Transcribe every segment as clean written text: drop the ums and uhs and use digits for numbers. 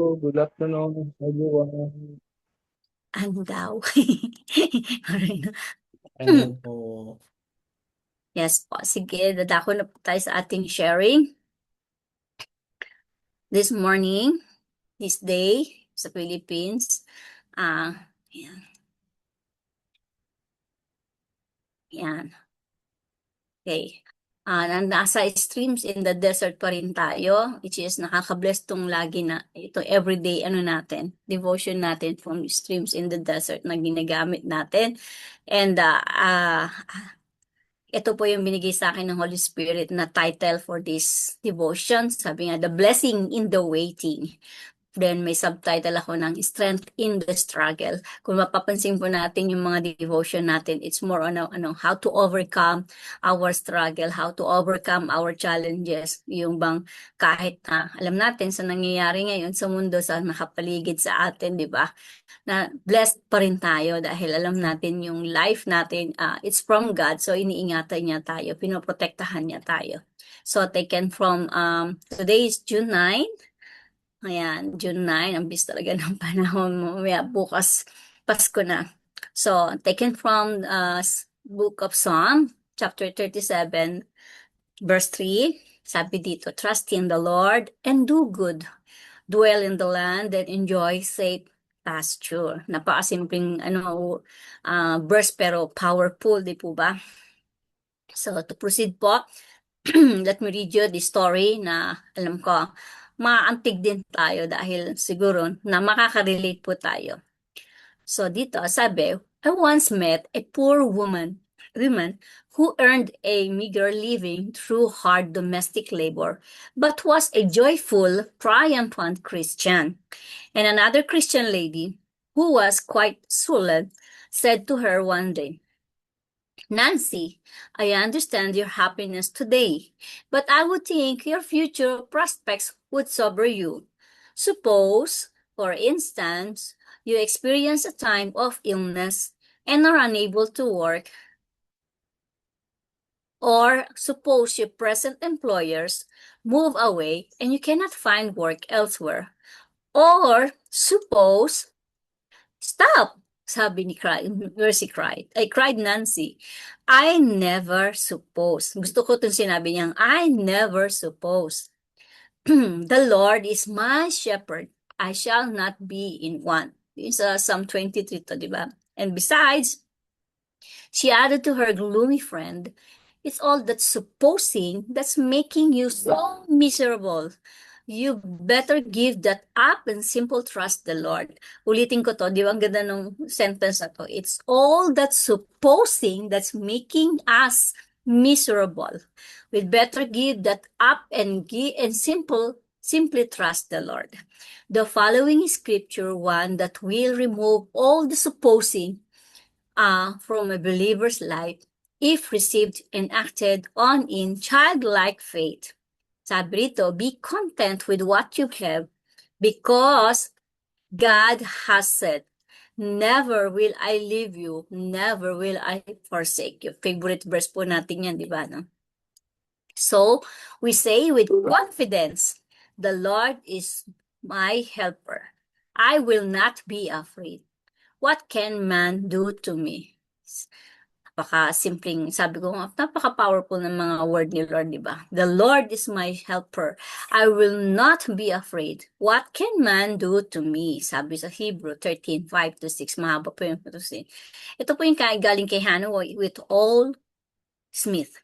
Hello, good afternoon, everyone. Ano daw? Alright. Ano po? Yes po. Sige, dadako na po tayo sa ating sharing this morning, this day sa Philippines. Yan. Yan. Okay. Nasa streams in the desert pa rin tayo, which is nakaka-bless tong lagi na ito everyday devotion natin from streams in the desert na ginagamit natin. And ito po yung binigay sa akin ng Holy Spirit na title for this devotion. Sabi nga, The Blessing in the Waiting. Then may subtitle ako ng Strength in the Struggle. Kung mapapansin po natin yung mga devotion natin, it's more on how to overcome our struggle, how to overcome our challenges. Yung bang kahit na alam natin sa nangyayari ngayon sa mundo, sa nakapaligid sa atin, di ba? Na blessed pa rin tayo dahil alam natin yung life natin, it's from God, so iniingatan niya tayo, pinoprotektahan niya tayo. So taken from, today is June 9. Ayan, June 9, ang bis talaga ng panahon mo. Mamaya bukas, Pasko na. So, taken from Book of Psalm, chapter 37, verse 3. Sabi dito, trust in the Lord and do good. Dwell in the land and enjoy safe pasture. Napakasimpleng verse pero powerful, di po ba? So, to proceed po, let me read you the story na alam ko, maantig din tayo dahil siguro na makaka-relate po tayo. So dito, sabi, I once met a poor woman who earned a meager living through hard domestic labor, but was a joyful, triumphant Christian. And another Christian lady, who was quite sullen, said to her one day, Nancy, I understand your happiness today, but I would think your future prospects would sober you. Suppose, for instance, you experience a time of illness and are unable to work, or suppose your present employers move away and you cannot find work elsewhere, or suppose, stop! Sabi ni Mercy cried. I cried Nancy. I never suppose. Gusto ko itong sinabi niyang, I never suppose. The Lord is my shepherd. I shall not be in want. Yung sa Psalm 23 to, di ba? And besides, she added to her gloomy friend, it's all that supposing that's making you so miserable. You better give that up and simple trust the Lord. Ulitin ko to, di ba ang ganda ng sentence na to? It's all that supposing that's making us miserable. We'd better give that up and simply trust the Lord. The following is scripture one that will remove all the supposing from a believer's life if received and acted on in childlike faith. Sabi rito, be content with what you have because God has said, never will I leave you, never will I forsake you. Favorite verse po natin yan, di ba? No? So, we say with confidence, the Lord is my helper. I will not be afraid. What can man do to me? Napaka-simpleng, sabi ko, napaka-powerful ng mga word ni Lord, di ba? The Lord is my helper. I will not be afraid. What can man do to me? Sabi sa Hebrew 13:5-6. Mahaba po yung patusin. Ito po yung galing kay Hannah with all Smith.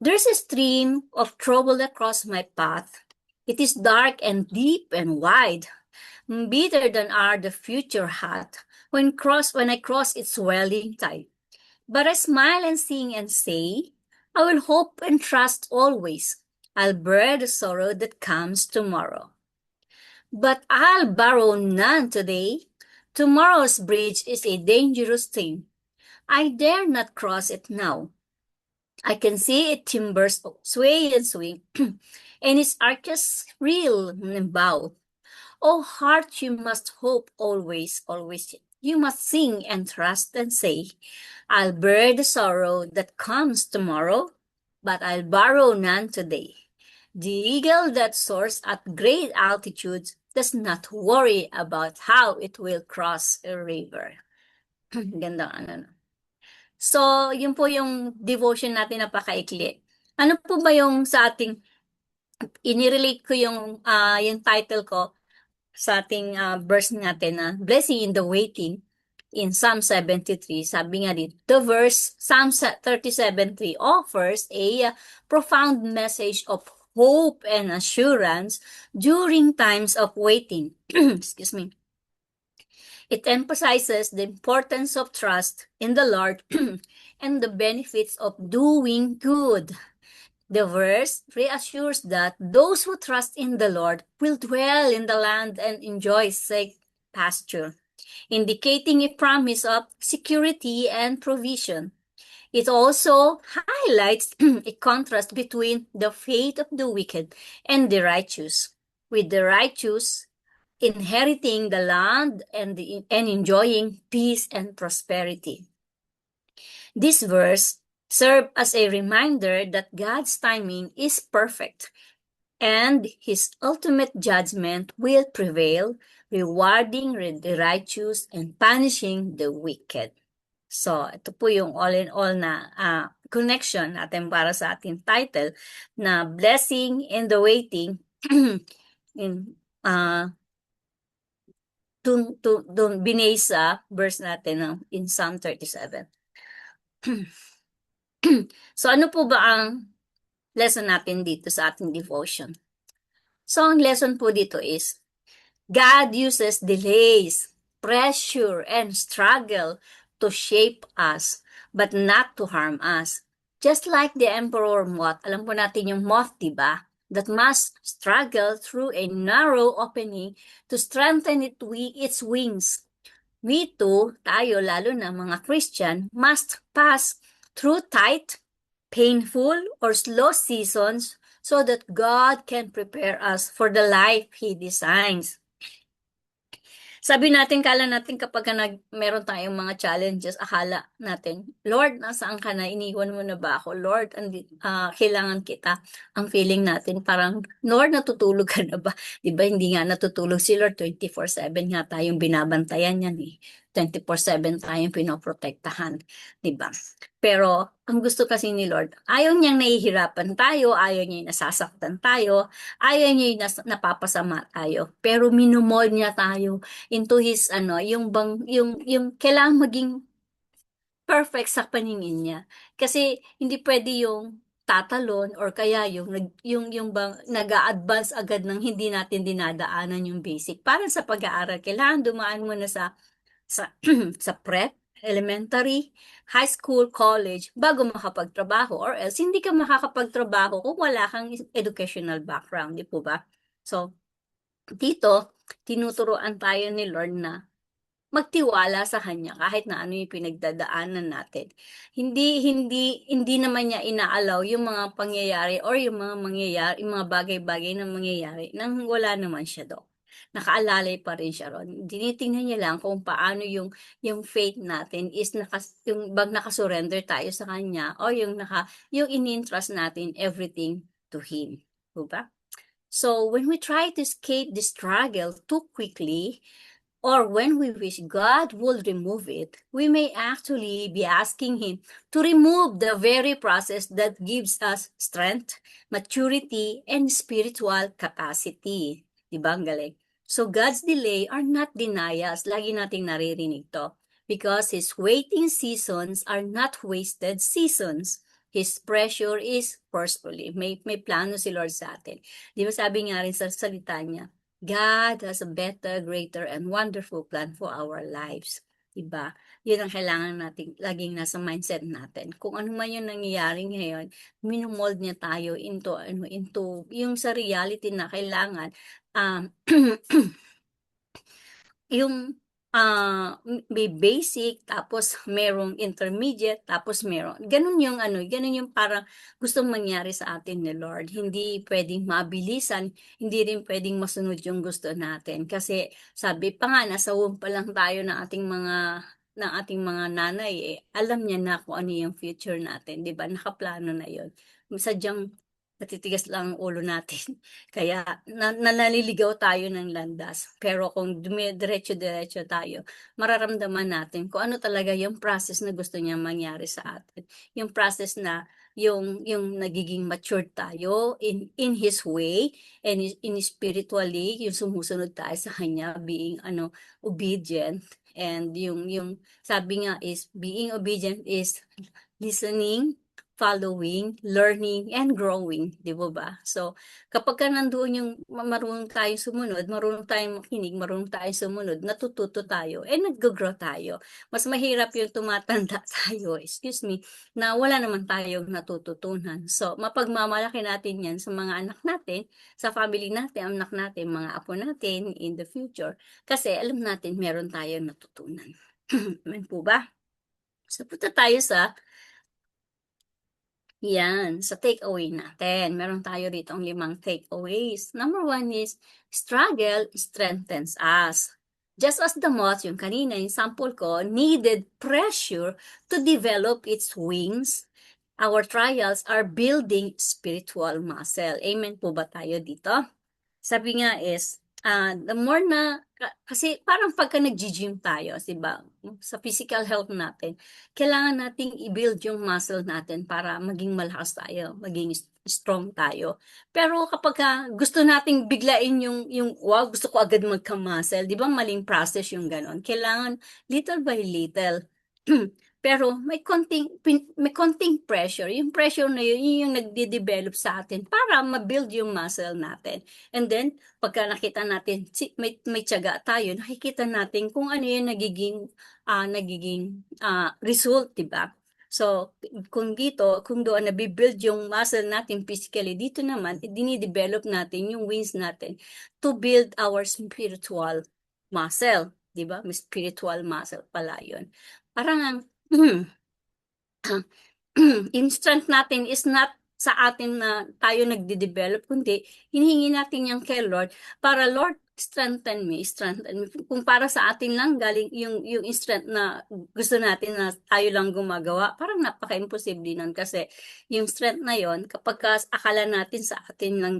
There's a stream of trouble across my path. It is dark and deep and wide. Bitter than are the future hat when I cross its swelling tide. But I smile and sing and say, I will hope and trust always. I'll bear the sorrow that comes tomorrow. But I'll borrow none today. Tomorrow's bridge is a dangerous thing. I dare not cross it now. I can see its timbers sway and swing, and its arches reel and bow. Oh, heart, you must hope always, always. You must sing and trust and say, I'll bear the sorrow that comes tomorrow, but I'll borrow none today. The eagle that soars at great altitudes does not worry about how it will cross a river. Gandang ano, no? So, yun po yung devotion natin na pakaikli. Ano po ba yung sa ating, inirelate ko yung title ko sa ating verse natin na Blessing in the Waiting in Psalm 73. Sabi nga dito, the verse Psalm 37:3 offers a profound message of hope and assurance during times of waiting. Excuse me. It emphasizes the importance of trust in the Lord and the benefits of doing good. The verse reassures that those who trust in the Lord will dwell in the land and enjoy safe pasture, indicating a promise of security and provision. It also highlights a contrast between the fate of the wicked and the righteous, with the righteous inheriting the land and enjoying peace and prosperity. This verse serves as a reminder that God's timing is perfect and His ultimate judgment will prevail, rewarding the righteous and punishing the wicked. So, ito po yung all-in-all na connection natin para sa ating title na Blessing in the Waiting in dun binase sa verse natin in Psalm 37. So, ano po ba ang lesson natin dito sa ating devotion? So, ang lesson po dito is, God uses delays, pressure, and struggle to shape us, but not to harm us. Just like the emperor moth, alam po natin yung moth, diba? That must struggle through a narrow opening to strengthen its wings. We too, tayo, lalo na mga Christian, must pass through tight, painful, or slow seasons so that God can prepare us for the life He designs. Sabi natin, kala natin kapag meron tayong mga challenges, akala natin, Lord, nasaan ka na? Iniwan mo na ba ako? Lord, kailangan kita. Ang feeling natin, parang, Lord, natutulog ka na ba? Diba, hindi nga natutulog si Lord, 24/7 nga tayong binabantayan yan eh. 24/7 tayong pinoprotektahan. Diba? Pero, ang gusto kasi ni Lord, ayaw niyang nahihirapan tayo, ayaw niya nasasaktan tayo, ayaw niya napapasama tayo. Pero minumold niya tayo into his yung kailangan maging perfect sa paningin niya. Kasi hindi pwede yung tatalon or kaya yung bang nag-a-advance agad ng hindi natin dinadaanan yung basic. Para sa pag-aaral, kailangan dumaan mo na sa sa prep, elementary, high school, college bago makapagtrabaho, or else hindi ka makakapagtrabaho kung wala kang educational background, di po ba? So, dito tinuturuan tayo ni Lord na magtiwala sa kanya kahit na ano yung pinagdadaanan natin. Hindi naman niya inaalaw yung mga pangyayari or yung mga mangyayari, yung mga bagay-bagay na mangyayari nang wala naman siya doon. Nakaalalay pa rin siya ron. Tinitingnan niya lang kung paano yung faith natin is yung bang nakasurrender tayo sa kanya o yung in-entrust natin everything to him. Diba? So when we try to escape the struggle too quickly, or when we wish God would remove it, we may actually be asking Him to remove the very process that gives us strength, maturity, and spiritual capacity. Diba ang galing? So God's delay are not denials. Lagi nating naririnig to. Because His waiting seasons are not wasted seasons. His pressure is forcefully. May plano si Lord sa atin. Di ba sabi nga rin sa salita niya, God has a better, greater, and wonderful plan for our lives. Diba? Yun ang kailangan natin, laging nasa mindset natin. Kung ano man yung nangyayari ngayon, minumold niya tayo into yung sa reality na kailangan, yung may basic, tapos merong intermediate, tapos ganun yung parang gustong mangyari sa atin ni Lord. Hindi pwedeng mabilisan, hindi rin pwedeng masunod yung gusto natin. Kasi sabi pa nga, nasa womb pa lang tayo ng ating mga nanay, alam niya na kung ano yung future natin, di ba? Nakaplano na yun. Sadyang natitigas lang ang ulo natin. Kaya naliligaw tayo ng landas. Pero kung diretso-diretso tayo, mararamdaman natin kung ano talaga yung process na gusto niya mangyari sa atin. Yung process na yung nagiging matured tayo in His way and in spiritually, yung sumusunod tayo sa Kanya, being obedient. And yung sabi nga is, being obedient is listening, following, learning, and growing, di ba ba? So, kapag ka nandoon yung marunong tayong sumunod, marunong tayong makinig, marunong tayong sumunod, natututo tayo, nag-grow tayo. Mas mahirap yung tumatanda tayo, excuse me, na wala naman tayong natututunan. So, mapagmamalaki natin yan sa mga anak natin, sa family natin, anak natin, mga apo natin in the future. Kasi alam natin meron tayong natutunan. Amen po ba? So, punta tayo sa takeaway natin. Meron tayo rito ang 5 takeaways. Number 1 is, struggle strengthens us. Just as the moth, yung kanina, yung sample ko, needed pressure to develop its wings, our trials are building spiritual muscle. Amen po ba tayo dito? Sabi nga is, the more na, kasi parang pagka nag-gym tayo, diba, sa physical health natin, kailangan nating i-build yung muscle natin para maging malakas tayo, maging strong tayo. Pero kapag gusto nating biglain wow, gusto ko agad magka-muscle, di ba maling process yung ganon? Kailangan little by little. Pero may konting pressure. Yung pressure na yun, yun yung nagde-develop sa atin para ma-build yung muscle natin. And then, pagka nakita natin, may tiyaga tayo, nakikita natin kung ano yung nagiging result, diba? So, kung doon nabibuild yung muscle natin physically, dito naman, dinidevelop natin yung wings natin to build our spiritual muscle. Diba? May spiritual muscle pala yun. Parang instant natin is not sa atin na tayo nagde-develop, kundi hinihingi natin yan kay Lord para, Lord, strengthen me, strengthen me. Kung para sa atin lang galing yung strength na gusto natin na tayo lang gumagawa, parang napaka-imposible nun kasi yung strength na yon kapag akala natin sa atin lang,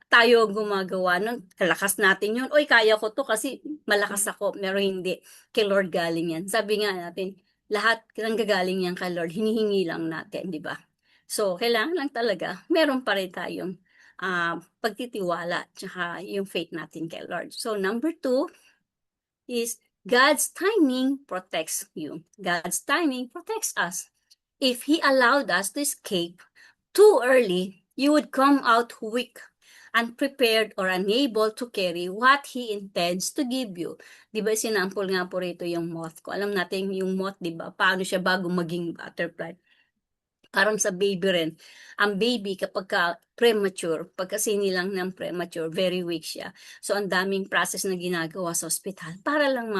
tayo gumagawa nun, kalakas natin yun, oy, kaya ko to kasi malakas ako, pero hindi, kay Lord galing yan. Sabi nga natin, lahat ng gagaling yan kay Lord, hinihingi lang natin, di ba? So, kailangan lang talaga, meron pa rin tayong pagtitiwala, tsaka yung faith natin kay Lord. So, number 2 is, God's timing protects you. God's timing protects us. If He allowed us to escape too early, you would come out weak, unprepared, or unable to carry what He intends to give you. Di ba, sinampol nga po rito yung moth ko. Alam natin yung moth, di ba, paano siya bago maging butterfly. Parang sa baby rin. Ang baby kapag premature, pagka sinilang ng premature, very weak siya. So ang daming process na ginagawa sa ospital para lang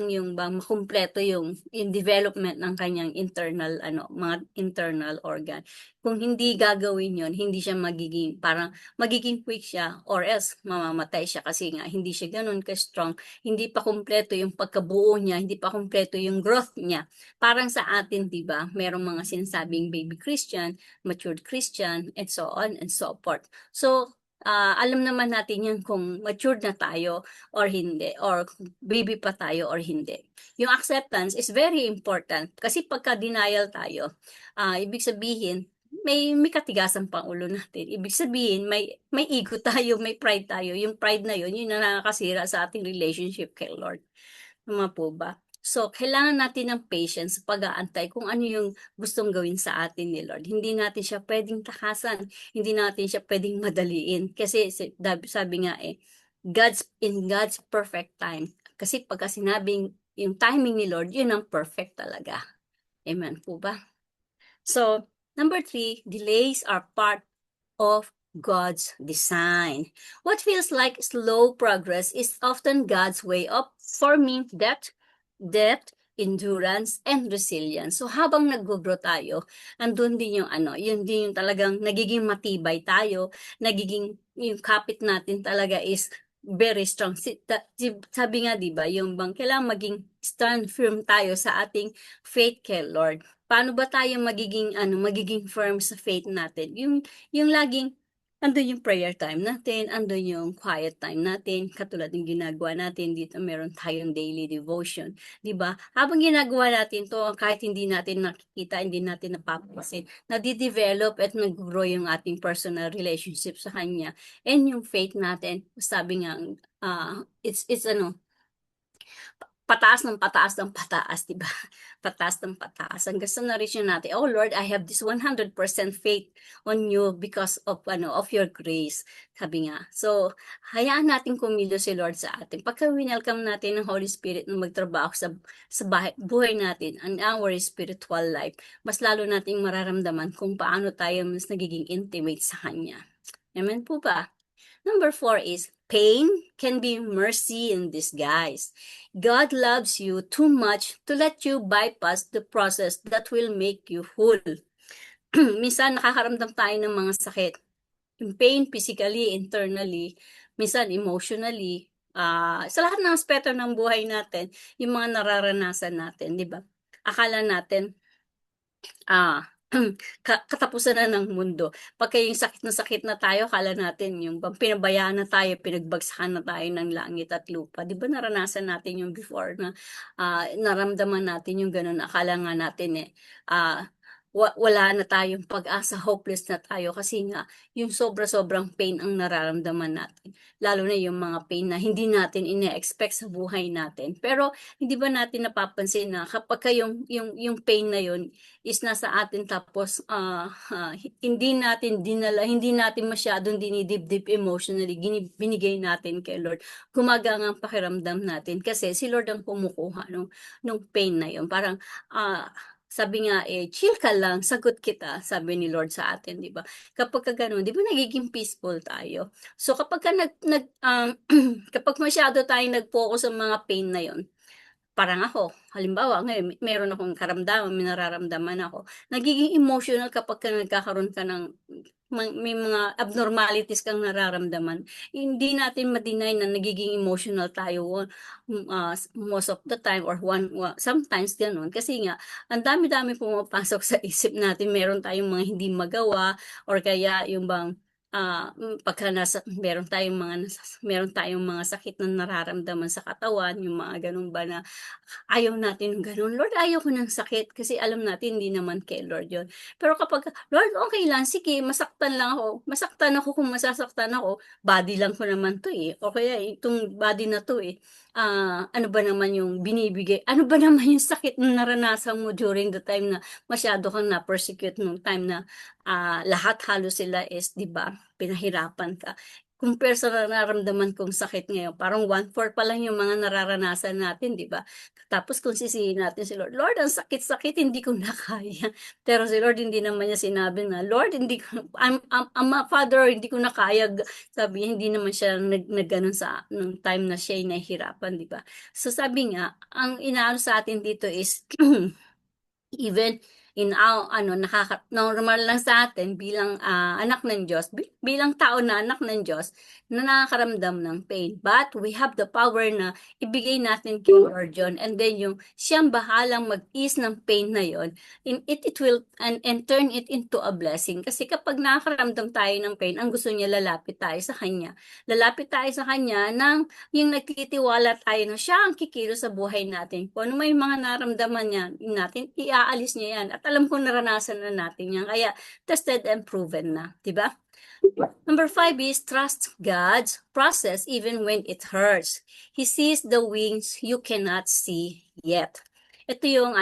yung makumpleto yung development ng kanyang internal mga internal organ. Kung hindi gagawin yon, hindi siya magiging weak siya, or else mamamatay siya kasi nga hindi siya ganoon ka-strong, hindi pa kumpleto yung pagkabuo niya, hindi pa kumpleto yung growth niya. Parang sa atin, 'di ba? Merong mga sinasabing baby Christian, matured Christian, and so on and so forth. So, alam naman natin yan kung matured na tayo or hindi, or baby pa tayo or hindi. Yung acceptance is very important kasi pagka denial tayo, ibig sabihin, may katigasan pang ulo natin. Ibig sabihin, may ego tayo, may pride tayo. Yung pride na yun na nakakasira sa ating relationship kay Lord. Tama po ba? So, kailangan natin ng patience sa pag-aantay kung ano yung gustong gawin sa atin ni Lord. Hindi natin siya pwedeng takasan. Hindi natin siya pwedeng madaliin. Kasi sabi nga in God's perfect time. Kasi pagka sinabing yung timing ni Lord, yun ang perfect talaga. Amen po ba? So, number 3, delays are part of God's design. What feels like slow progress is often God's way of forming depth, endurance, and resilience. So habang nag-grow tayo, andun din yun din yung talagang nagiging matibay tayo, yung kapit natin talaga is very strong. Sabi nga, di ba, yung bang kailangan maging stand firm tayo sa ating faith kay Lord paano ba tayo magiging firm sa faith natin? Yung laging andun yung prayer time natin, andun yung quiet time natin, katulad ng ginagawa natin dito, meron tayong daily devotion, 'di ba? Habang ginagawa natin 'to, kahit hindi natin nakikita, hindi natin napapansin, nade-develop at nag-grow yung ating personal relationship sa Kanya and yung faith natin. Sabi nga, it's pataas ng pataas ng pataas, di ba? Pataas ng pataas. Hanggang sa na-reach na natin, oh Lord, I have this 100% faith on you because of your grace. Sabi nga. So, hayaan natin kumilos si Lord sa atin. Pagka winelcome natin ng Holy Spirit na magtrabaho sa buhay natin, and our spiritual life, mas lalo nating mararamdaman kung paano tayo mas nagiging intimate sa Kanya. Amen po ba? Number 4 is pain can be mercy in disguise. God loves you too much to let you bypass the process that will make you whole. Minsan nakakaramdam tayo ng mga sakit. Yung pain physically, internally, minsan emotionally, sa lahat ng aspeto ng buhay natin, yung mga nararanasan natin, di ba? Akala natin, ah, katapusan na ng mundo. Pagka yung sakit na sakit na tayo, akala natin yung pinabayaan na tayo, pinagbagsakan na tayo ng langit at lupa. Di ba naranasan natin yung before na naramdaman natin yung ganun. Akala nga natin wala na tayong pag-asa, hopeless na tayo kasi nga yung sobra-sobrang pain ang nararamdaman natin. Lalo na yung mga pain na hindi natin ine-expect sa buhay natin. Pero hindi ba natin napapansin na kapag yung pain na yun is nasa atin tapos hindi natin dinala, hindi natin masyadong dinidibdib emotionally, binigay natin kay Lord. Gumagang ang pakiramdam natin kasi si Lord ang kumukuha nung pain na yun. Parang sabi nga chill ka lang, sagot kita, sabi ni Lord sa atin, di ba? Kapag ka ganun, di ba nagiging peaceful tayo? So kapag ka kapag masyado tayong nag-focus sa mga pain na yon, parang ako, halimbawa, ngayon, meron akong karamdaman, may nararamdaman ako. Nagiging emotional kapag ka nagkakaroon ka ng may mga abnormalities kang nararamdaman. Hindi natin ma-deny na nagiging emotional tayo most of the time or sometimes ganun. Kasi nga, ang dami-dami pumapasok sa isip natin. Meron tayong mga hindi magawa or kaya yung bang pagka meron tayong mga sakit na nararamdaman sa katawan, yung mga ganun ba na ayaw natin ng ganun. Lord, ayaw ko ng sakit kasi alam natin hindi naman kay Lord yun. Pero kapag, Lord, okay lang, sige, masaktan lang ako. Masaktan ako kung masasaktan ako. Body lang ko naman to eh. O kaya itong body na to eh. Ano ba naman yung binibigay? Ano ba naman yung sakit na naranasan mo during the time na masyado kang na-persecute nung time na lahat halos sila is, di ba, pinahirapan ka. Compare sa nararamdaman kong sakit ngayon, parang 1/4 pa lang yung mga nararanasan natin, di ba? Tapos kung sisihin natin si Lord, Lord, ang sakit-sakit, hindi ko na kaya. Pero si Lord, hindi naman niya sinabi na, Lord, I'm a father, hindi ko na kaya. Sabi niya, hindi naman siya nagganon sa nung time na siya ay nahihirapan, di ba? So sabi nga, ang inaano sa atin dito is, even in normal lang sa atin bilang anak ng Diyos, bilang tao na anak ng Diyos, na nakakaramdam ng pain. But we have the power na ibigay natin kay Lord yun. And then yung siyang bahalang mag-ease ng pain na yun, it will and turn it into a blessing. Kasi kapag nakakaramdam tayo ng pain, ang gusto niya lalapit tayo sa Kanya. Lalapit tayo sa Kanya ng yung nagtitiwala tayo na siya ang kikilos sa buhay natin. Kung ano may mga naramdaman niya natin, iaalis niya yan. At alam kong naranasan na natin yan. Kaya tested and proven na. Diba? Number 5 is trust God's process even when it hurts. He sees the wings you cannot see yet. Ito yung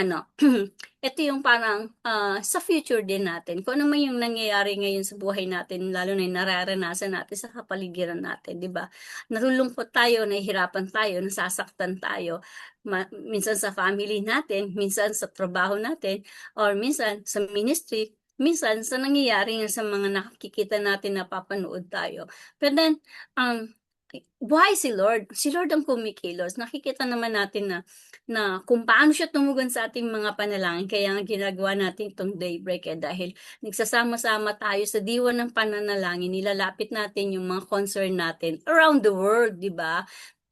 ito yung parang sa future din natin. Kung ano man yung nangyayari ngayon sa buhay natin, lalo na yung nararanasan natin sa kapaligiran natin, di ba? Nalulungkot tayo, nahihirapan tayo, nasasaktan tayo. Minsan sa family natin, minsan sa trabaho natin, or minsan sa ministry, minsan sa nangyayari nga sa mga nakikita natin na papanood tayo. But then, why si Lord? Si Lord ang kumikilos. Nakikita naman natin na kung paano siya tumugon sa ating mga panalangin. Kaya nga ginagawa natin itong daybreak dahil nagsasama-sama tayo sa diwa ng pananalangin. Nilalapit natin yung mga concern natin around the world, di ba?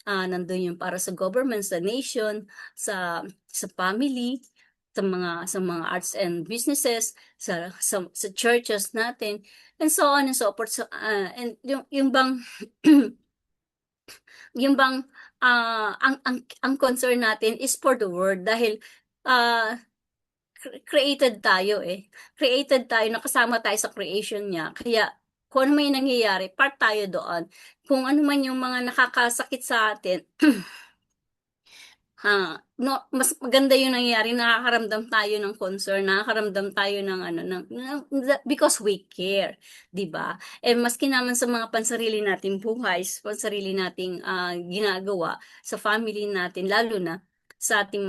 Nandun yung para sa government, sa nation, sa family, sa mga arts and businesses, sa churches natin, and so on and so forth. So, and yung bang yung bang ang concern natin is for the world dahil ah, created tayo eh. Created tayo, nakasama tayo sa creation niya. Kaya kung ano may nangyayari, part tayo doon. Kung ano man yung mga nakakasakit sa atin, no, mas maganda yung nangyayari, nakakaramdam tayo ng concern, nakakaramdam tayo ng ano, because we care, di ba? Eh, maski naman sa mga pansarili nating buhay, sa pansarili nating ginagawa, sa family natin, lalo na sa ating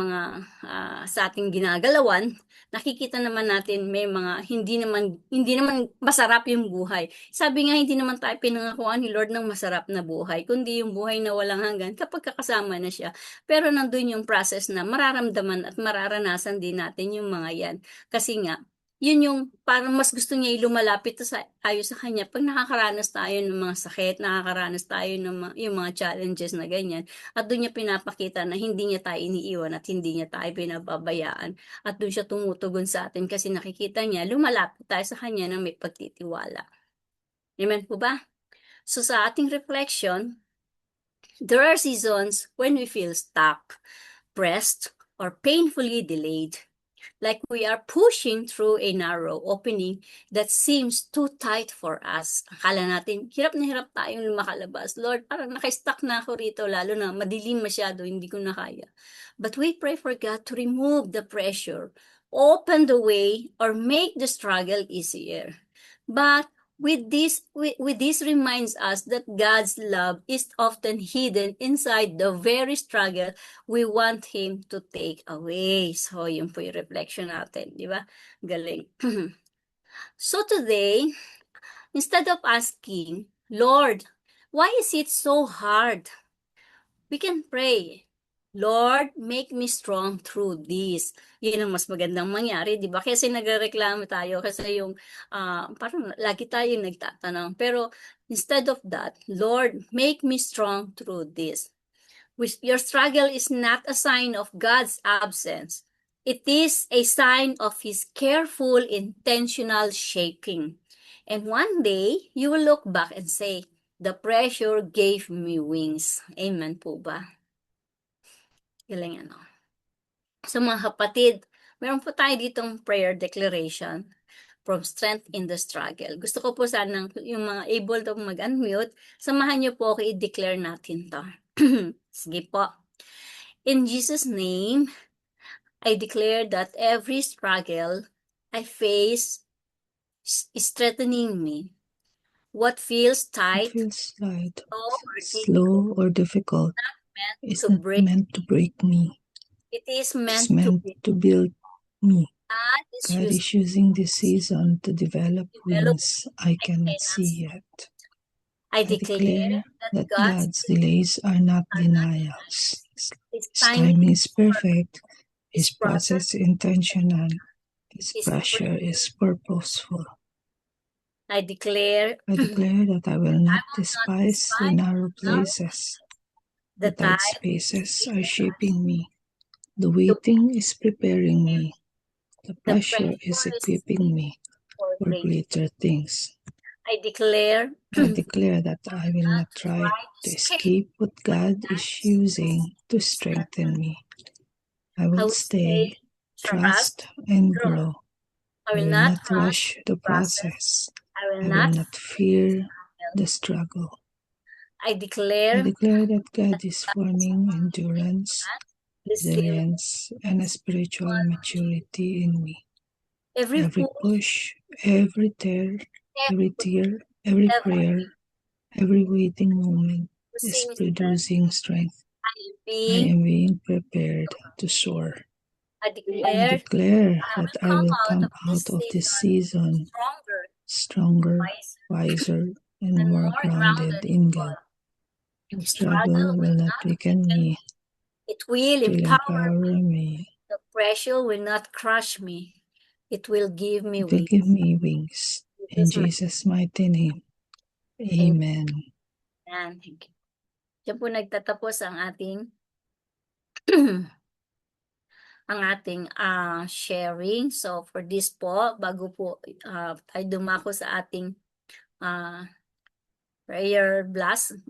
sa ating ginagalawan, nakikita naman natin may mga hindi naman masarap yung buhay. Sabi nga, hindi naman tayo pinangakuan ni Lord ng masarap na buhay, kundi yung buhay na walang hanggan kapag kakasama na siya. Pero nandun yung process na mararamdaman at mararanasan din natin yung mga yan. Kasi nga, yun yung parang mas gusto niya lumalapit tayo sa kanya pag nakakaranas tayo ng mga sakit, nakakaranas tayo ng yung mga challenges na ganyan. At doon niya pinapakita na hindi niya tayo iniiwan at hindi niya tayo pinababayaan. At doon siya tumutugon sa atin kasi nakikita niya, lumalapit tayo sa kanya na may pagtitiwala. Amen po ba? So sa ating reflection, there are seasons when we feel stuck, pressed, or painfully delayed, like we are pushing through a narrow opening that seems too tight for us. Akala natin, hirap na hirap tayong makalabas. Lord, parang naka-stuck na ako rito, lalo na madilim masyado, hindi ko na kaya. But we pray for God to remove the pressure, open the way, or make the struggle easier. But with this reminds us that God's love is often hidden inside the very struggle we want Him to take away. So, yun po yung reflection natin, di ba? Galing. So today, instead of asking, Lord, why is it so hard? We can pray, Lord, make me strong through this. Yun ang mas magandang mangyari, di ba? Kasi nagreklamo tayo, kasi yung parang lagi tayo nagtatanong. Pero instead of that, Lord, make me strong through this. Your struggle is not a sign of God's absence. It is a sign of His careful, intentional shaping. And one day, you will look back and say, the pressure gave me wings. Amen po ba? Galing ano. So mga kapatid, meron po tayo ditong prayer declaration from strength in the struggle. Gusto ko po sanang yung mga able to mag-unmute, samahan niyo po ako i-declare natin to. Sige po. In Jesus' name, I declare that every struggle I face is strengthening me. What feels What tight, feels light, slow, slow, or difficult meant is to not break, meant to break me. it is It's meant to meant build. to build me. God is God using is using this season to develop develop wings I cannot see yet. I I declare that that God's God's delays are not denials. His His timing is perfect, His His process intentional, His is pressure is purposeful. I declare I declare that I will not despise the narrow places. the The tight tide spaces are shaping me. The waiting is preparing me. The pressure is equipping me for for great. greater things. I declare I declare that I will not try to escape what God is using to strengthen me. I will stay, trust, and grow. I I will not rush the process. I will not fear the struggle. I I declare declare that God is forming endurance, resilience. resilience, and a spiritual maturity in me. Every Every push, push, every tear, every prayer, every waiting moment is producing strength. I am being prepared to soar. I I declare that I will come out of this this season stronger, stronger, wiser, and more grounded in God. The struggle will not weaken me, It will it will empower me. empower me, The pressure will not crush me. It will give me it will wings. give me wings. In Jesus' mighty name, Amen. Ayan. Thank you. Diyan po nagtatapos ang ating ang ating sharing. So for this po, bago po tayo dumako sa ating prayer blast,